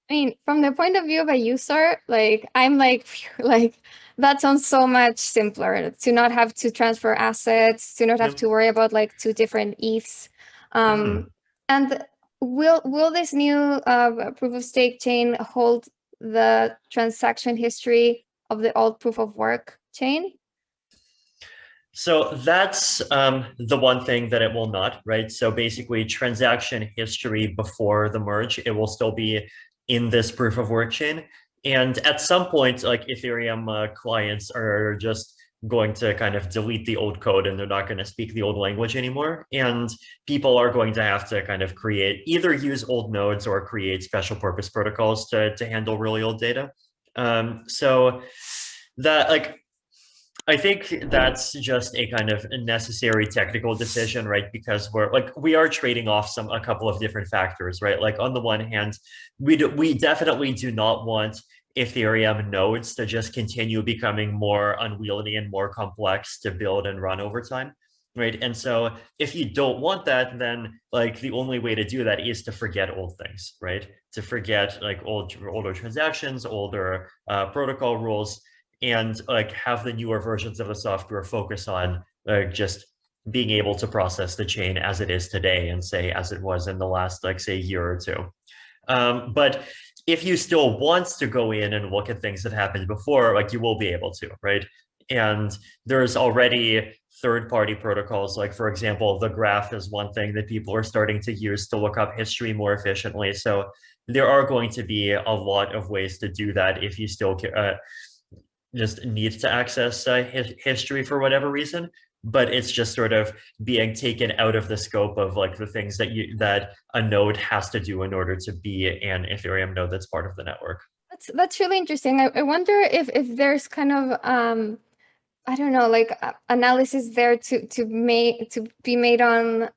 I mean, from the point of view of a user, like I'm like, phew, like that sounds so much simpler to not have to transfer assets, to not have Yep. to worry about like two different ETHs. Um, and will this new proof of stake chain hold the transaction history of the old proof of work chain? So that's the one thing that it will not, right? So basically, transaction history before the merge, it will still be in this proof of work chain. And at some point, like Ethereum clients are just going to kind of delete the old code and they're not going to speak the old language anymore. And people are going to have to kind of create either use old nodes or create special purpose protocols to handle really old data. So that like I think that's just a kind of necessary technical decision, right? Because we are trading off a couple of different factors, right? Like on the one hand, we definitely do not want Ethereum nodes to just continue becoming more unwieldy and more complex to build and run over time, right? And so if you don't want that, then like the only way to do that is to forget old things, right? To forget like older transactions, older protocol rules, and like have the newer versions of the software focus on just being able to process the chain as it is today and say as it was in the last like say year or two. But if you still want to go in and look at things that happened before, like you will be able to, right? And there's already third-party protocols, like for example, the graph is one thing that people are starting to use to look up history more efficiently. So there are going to be a lot of ways to do that if you still just needs to access history for whatever reason, but it's just sort of being taken out of the scope of like the things that a node has to do in order to be an Ethereum node that's part of the network. That's really interesting. I wonder if there's kind of I don't know, like analysis there to be made on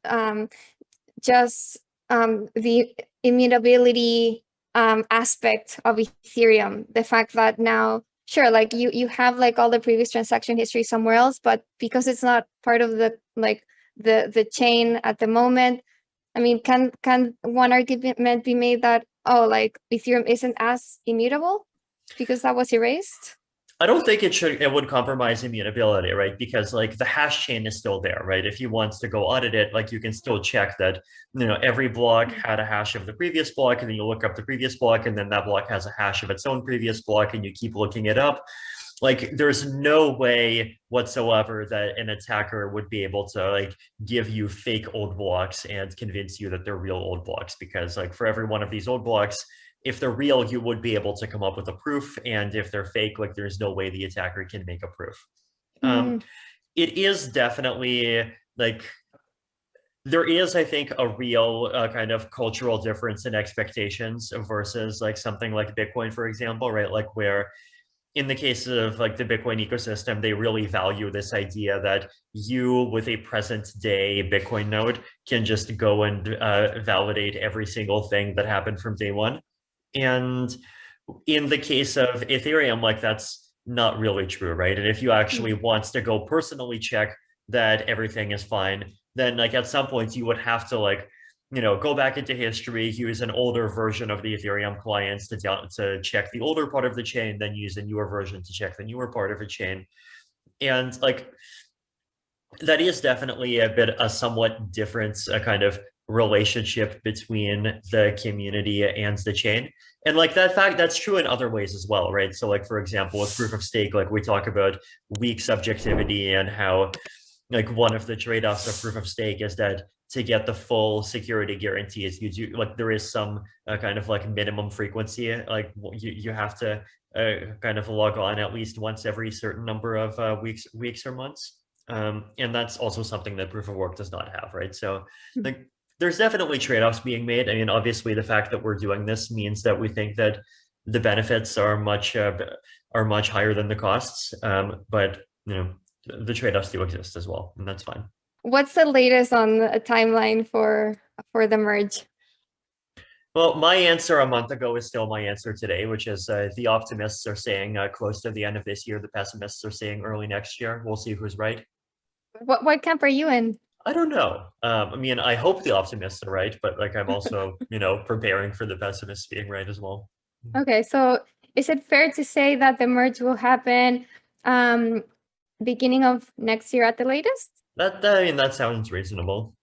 just the immutability aspect of Ethereum. The fact that now, sure, like you have like all the previous transaction history somewhere else, but because it's not part of the like the chain at the moment, I mean, can one argument be made that, oh, like Ethereum isn't as immutable because that was erased? I don't think it would compromise immutability, right? Because like the hash chain is still there, right? If you want to go audit it, like you can still check that, every block had a hash of the previous block, and then you look up the previous block, and then that block has a hash of its own previous block, and you keep looking it up. Like there's no way whatsoever that an attacker would be able to like give you fake old blocks and convince you that they're real old blocks, because like for every one of these old blocks, if they're real, you would be able to come up with a proof, and if they're fake, like there's no way the attacker can make a proof. um, Mm. it is definitely like there is, I think, a real kind of cultural difference in expectations versus like something like Bitcoin, for example, right? Like where in the case of like the Bitcoin ecosystem, they really value this idea that you, with a present day Bitcoin node, can just go and validate every single thing that happened from day one. And in the case of Ethereum, like that's not really true, right? And if you actually Mm. want to go personally check that everything is fine, then like at some point you would have to like go back into history, use an older version of the Ethereum clients to check the older part of the chain, then use a newer version to check the newer part of the chain. And like that is definitely a somewhat different kind of relationship between the community and the chain. And like that fact, that's true in other ways as well, right? So like for example, with proof of stake, like we talk about weak subjectivity and how like one of the trade-offs of proof of stake is that to get the full security guarantees, you do like there is some kind of like minimum frequency, like you have to kind of log on at least once every certain number of weeks or months. And that's also something that proof of work does not have, right? So like there's definitely trade-offs being made. I mean, obviously the fact that we're doing this means that we think that the benefits are much higher than the costs. But the trade-offs do exist as well, and that's fine. What's the latest on a timeline for the merge? Well, my answer a month ago is still my answer today, which is the optimists are saying close to the end of this year. The pessimists are saying early next year. We'll see who's right. What camp are you in? I don't know. I mean, I hope the optimists are right, but like I'm also, preparing for the pessimists being right as well. Okay, so is it fair to say that the merge will happen beginning of next year at the latest? I mean, that sounds reasonable.